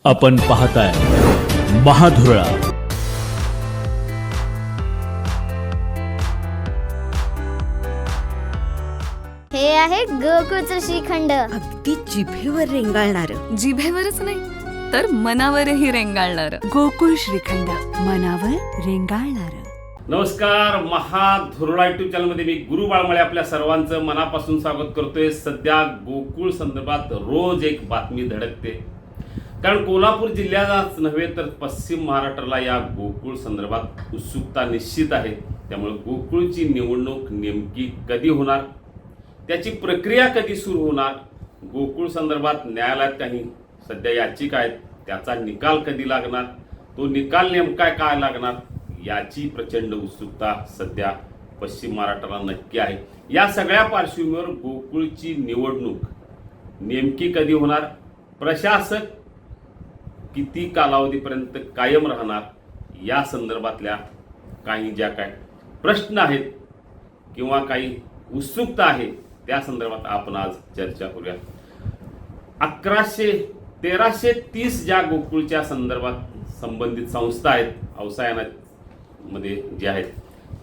आपण पाहताय महाधुरळा. हे आहे गोकुळचं श्रीखंड. अगदी जिभेवर रेंगाळणार. जिभेवरच नाही तर मनावरही रेंगाळणार. गोकुळ श्रीखंड, मनावर रेंगाळणार. नमस्कार. महाधुरळा युट्यूब चॅनलमध्ये मी गुरु बाळमळे आपल्या सर्वांचं मनापासून स्वागत करतोय. सध्या गोकुळ संदर्भात रोज एक बातमी धडकते, कारण कोल्हापूर जिल्ह्यालाच नव्हे तर पश्चिम महाराष्ट्राला या गोकुळ संदर्भात उत्सुकता निश्चित आहे. त्यामुळे गोकुळची निवडणूक नेमकी कधी होणार, त्याची प्रक्रिया कधी सुरू होणार, गोकुळ संदर्भात न्यायालयात काही सध्या याचिका आहेत, त्याचा निकाल कधी लागणार, तो निकाल नेमका काय लागणार, याची प्रचंड उत्सुकता सध्या पश्चिम महाराष्ट्राला नक्की आहे. या सगळ्या पार्श्वभूमीवर गोकुळची निवडणूक नेमकी कधी होणार, प्रशासक किती कालावधीपर्यंत कायम राहणार, या संदर्भातल्या काही ज्या काय प्रश्न आहेत किंवा काही उत्सुकता आहे त्या संदर्भात आपण आज चर्चा करूया. 1330 ज्या गोकुळच्या संदर्भात संबंधित संस्था आहेत, अवसायनामध्ये जे आहेत,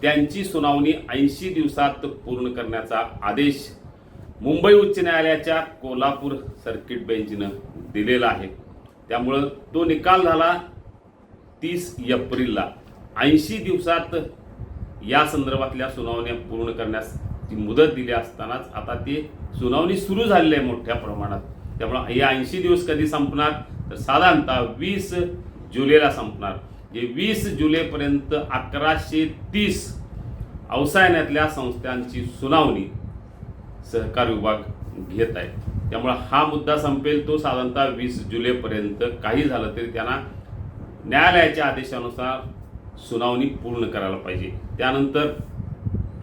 त्यांची सुनावणी 80 दिवसात पूर्ण करण्याचा आदेश मुंबई उच्च न्यायालयाच्या कोल्हापूर सर्किट बेंचनं दिलेला आहे. त्यामुळं तो निकाल झाला 30 एप्रिलला. 80 दिवसात या संदर्भातल्या सुनावण्या पूर्ण करण्याची मुदत दिली असतानाच आता ते सुनावणी सुरू झालेली आहे मोठ्या प्रमाणात. त्यामुळं हे 80 दिवस कधी संपणार, तर साधारणतः 20 जुलैला संपणार. जे 20 जुलैपर्यंत 1130 अवसायनातल्या संस्थांची सुनावणी सहकार विभाग घेत आहे. त्यामुळे हा मुद्दा संपेल तो साधारणतः 20 जुलैपर्यंत. काही झालं तरी त्यांना न्यायालयाच्या आदेशानुसार सुनावणी पूर्ण करायला पाहिजे. त्यानंतर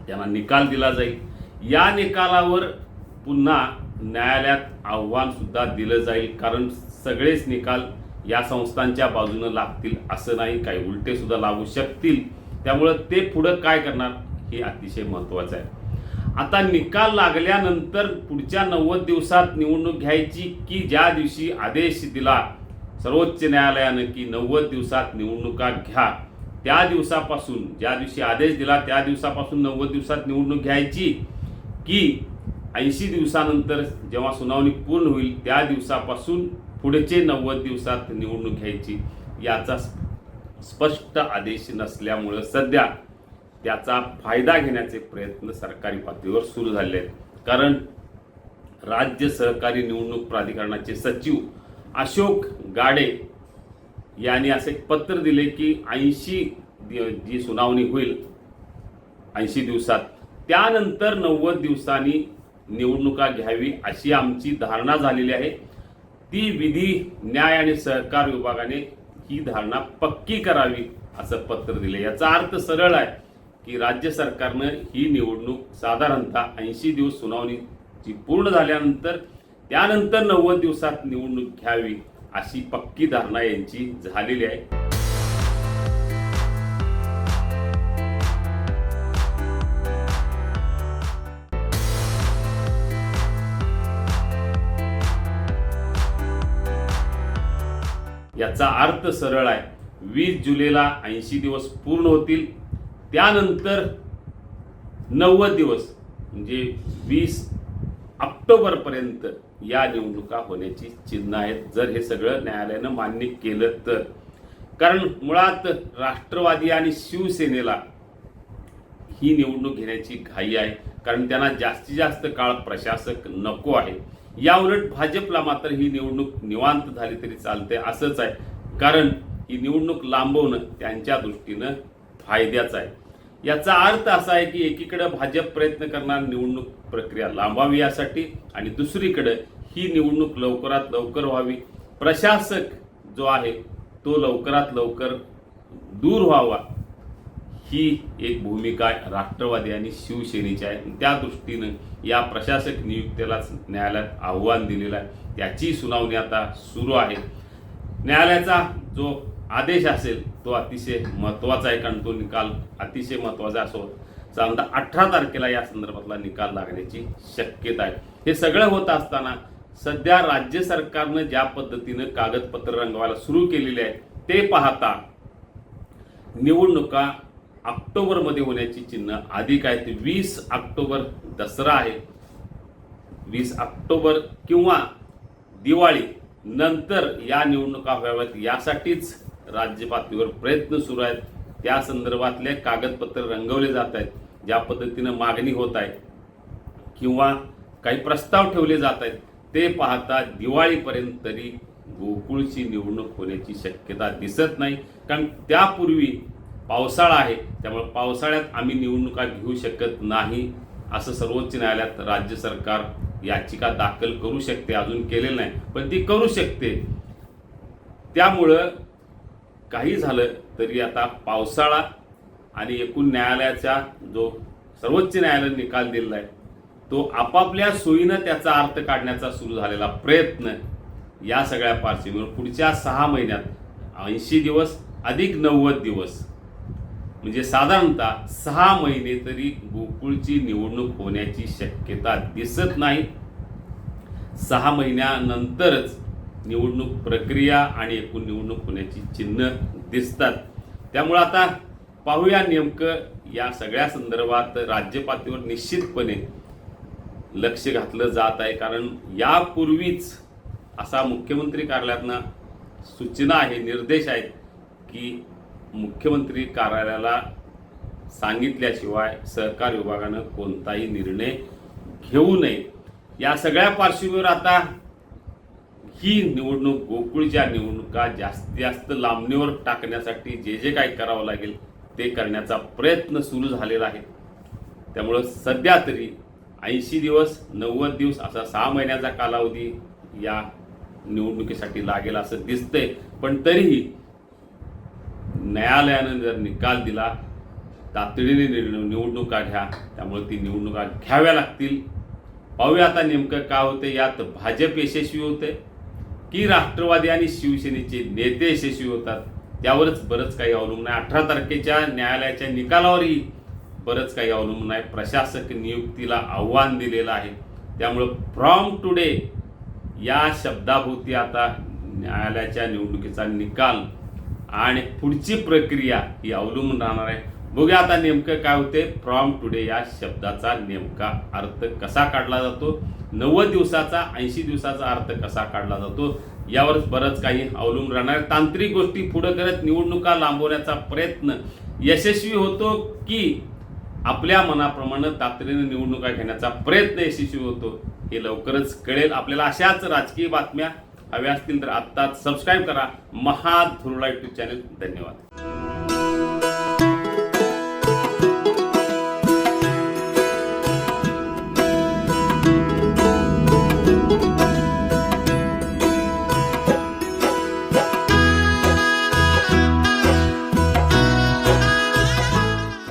त्यांना निकाल दिला जाईल. या निकालावर पुन्हा न्यायालयात आव्हान सुद्धा दिलं जाईल, कारण सगळेच निकाल या संस्थांच्या बाजूनं लागतील असं नाही, काही उलटे सुद्धा लागू शकतील. त्यामुळं ते पुढं काय करणार हे अतिशय महत्त्वाचं आहे. आता निकाल लागल्यानंतर पुढच्या 90 दिवसात निवडणूक घ्यायची, की ज्या दिवशी आदेश दिला सर्वोच्च न्यायालयानं की 90 दिवसात निवडणुका घ्या, त्या दिवसापासून, ज्या दिवशी आदेश दिला त्या दिवसापासून 90 दिवसात निवडणूक घ्यायची, की 80 दिवसानंतर जेव्हा सुनावणी पूर्ण होईल त्या दिवसापासून पुढचे 90 दिवसात निवडणूक घ्यायची, याचा स्पष्ट आदेश नसल्यामुळं सध्या त्याचा फायदा घेण्याचे प्रयत्न सरकारी पातळीवर सुरू झाले आहेत. कारण राज्य सहकारी निवडणूक प्राधिकरणाचे सचिव अशोक गाडे यांनी असे एक पत्र दिले की 80 जी सुनावणी होईल 80 दिवसात, त्यानंतर 90 दिवसांनी निवडणुका घ्यावी अशी आमची धारणा झालेली आहे. ती विधी, न्याय आणि सहकार विभागाने ही धारणा पक्की करावी असं पत्र दिले. याचा अर्थ सरळ आहे की राज्य सरकारनं ही निवडणूक साधारणतः 80 दिवस सुनावणीची पूर्ण झाल्यानंतर त्यानंतर 90 दिवसात निवडणूक घ्यावी अशी पक्की धारणा यांची झालेली आहे. याचा अर्थ सरळ आहे, 20 जुलैला 80 दिवस पूर्ण होतील, त्यानंतर 90 दिवस म्हणजे 20 ऑक्टोबरपर्यंत या निवडणुका होण्याची चिन्ह आहेत, जर हे सगळं न्यायालयानं मान्य केलं तर. कारण मुळात राष्ट्रवादी आणि शिवसेनेला ही निवडणूक घेण्याची घाई आहे, कारण त्यांना जास्तीत जास्त काळ प्रशासक नको आहे. या उलट भाजपला मात्र ही निवडणूक निवांत झाली तरी चालते असंच आहे, कारण ही निवडणूक लांबवणं त्यांच्या दृष्टीनं फायद्याचं आहे. याचा अर्थ असा आहे की एकीकडे भाजप प्रयत्न करणार निवडणूक प्रक्रिया लांबावी यासाठी, आणि दुसरीकडे ही निवडणूक लवकरात लवकर व्हावी, प्रशासक जो आहे तो लवकरात लवकर दूर व्हावा, ही एक भूमिका राष्ट्रवादी आणि शिवसेनेची आहे. त्या दृष्टीनं या प्रशासक नियुक्तीलाच न्यायालयात आव्हान दिलेलं आहे. त्याची सुनावणी आता सुरू आहे. न्यायालयाचा जो आदेश असेल तो अतिशय महत्त्वाचा आहे, कारण तो निकाल अतिशय महत्त्वाचा असो. साधारणतः 18 तारखेला या संदर्भातला निकाल लागण्याची शक्यता आहे. हे सगळं होत असताना सध्या राज्य सरकारनं ज्या पद्धतीनं कागदपत्र रंगवायला सुरू केलेले आहे ते पाहता निवडणुका ऑक्टोबरमध्ये होण्याची चिन्ह अधिक आहेत. 20 ऑक्टोबर दसरा आहे. 20 ऑक्टोबर किंवा दिवाळी नंतर या निवडणुका व्हाव्यात यासाठीच राज्य पातळीवर प्रयत्न सुरू आहेत. त्या संदर्भातले कागदपत्र रंगवले जात आहेत. ज्या पद्धतीनं मागणी होत आहे किंवा काही प्रस्ताव ठेवले जात आहेत ते पाहता दिवाळीपर्यंत तरी गोकुळची निवडणूक होण्याची शक्यता दिसत नाही. कारण त्यापूर्वी पावसाळा आहे, त्यामुळे पावसाळ्यात आम्ही निवडणुका घेऊ शकत नाही असं सर्वोच्च न्यायालयात राज्य सरकार याचिका दाखल करू शकते. अजून केलेलं नाही पण ती करू शकते. त्यामुळं काही झालं तरी आता पावसाळा आणि एकूण न्यायालयाचा जो सर्वोच्च न्यायालयाने निकाल दिलेला आहे तो आपापल्या सोयीनं त्याचा अर्थ काढण्याचा सुरू झालेला प्रयत्न या सगळ्या पार्श्वभूमीवर पुढच्या 6 महिन्यात 80 दिवस अधिक 90 दिवस म्हणजे साधारणतः 6 महिने तरी गोकुळची निवडणूक होण्याची शक्यता दिसत नाही. 6 महिन्यानंतरच निवडणूक प्रक्रिया आणि एकूण निवडणूक होण्याची चिन्ह दिसतात. त्यामुळे आता पाहूया नेमकं या सगळ्या संदर्भात राज्य पातळीवर निश्चितपणे लक्ष घातलं जात आहे. कारण यापूर्वीच असा मुख्यमंत्री कार्यालयातनं सूचना आहे, निर्देश आहेत की मुख्यमंत्री कार्यालयाला सांगितल्याशिवाय सहकार विभागानं कोणताही निर्णय घेऊ नये. या सगळ्या पार्श्वभूमीवर आता ही निवडणूक गोकुळच्या निवडणुका जास्तीत जास्त लांबणीवर टाकण्यासाठी जे जे काही करावं लागेल ते करण्याचा प्रयत्न सुरू झालेला आहे. त्यामुळं सध्या तरी 80 दिवस 90 दिवस असा 6 महिन्याचा कालावधी या निवडणुकीसाठी लागेल असं दिसतंय. पण तरीही न्यायालयानं जर निकाल दिला तातडीने निवडणुका घ्या, त्यामुळे ती निवडणुका घ्याव्या लागतील. पाहूया आता नेमकं काय होते. यात भाजप यशस्वी होते की राष्ट्रवादी आणि शिवसेनेचे नेते यशस्वी होतात त्यावरच बरंच काही अवलंबून आहे. 18 तारखेच्या न्यायालयाच्या निकालावरही बरंच काही अवलंबून आहे. प्रशासक नियुक्तीला आव्हान दिलेलं आहे. त्यामुळं फ्रॉम टुडे या शब्दाभोवती आता न्यायालयाच्या निवडणुकीचा निकाल आणि पुढची प्रक्रिया ही अवलंबून राहणार आहे. बघूया आता नेमकं काय होते. फ्रॉम टुडे या शब्दाचा नेमका अर्थ कसा काढला जातो, 90 दिवसाचा 80 दिवसाचा अर्थ कसा काढला जातो यावरच बरंच काही अवलंबून राहणार. तांत्रिक गोष्टी पुढे करत निवडणुका लांबवण्याचा प्रयत्न यशस्वी होतो की आपल्या मनाप्रमाणे तातडीने निवडणुका घेण्याचा प्रयत्न यशस्वी होतो हे लवकरच कळेल. आपल्याला अशाच राजकीय बातम्या हव्या असतील तर आत्ताच सबस्क्राईब करा महाधुरळा यूट्यूब चॅनल. धन्यवाद.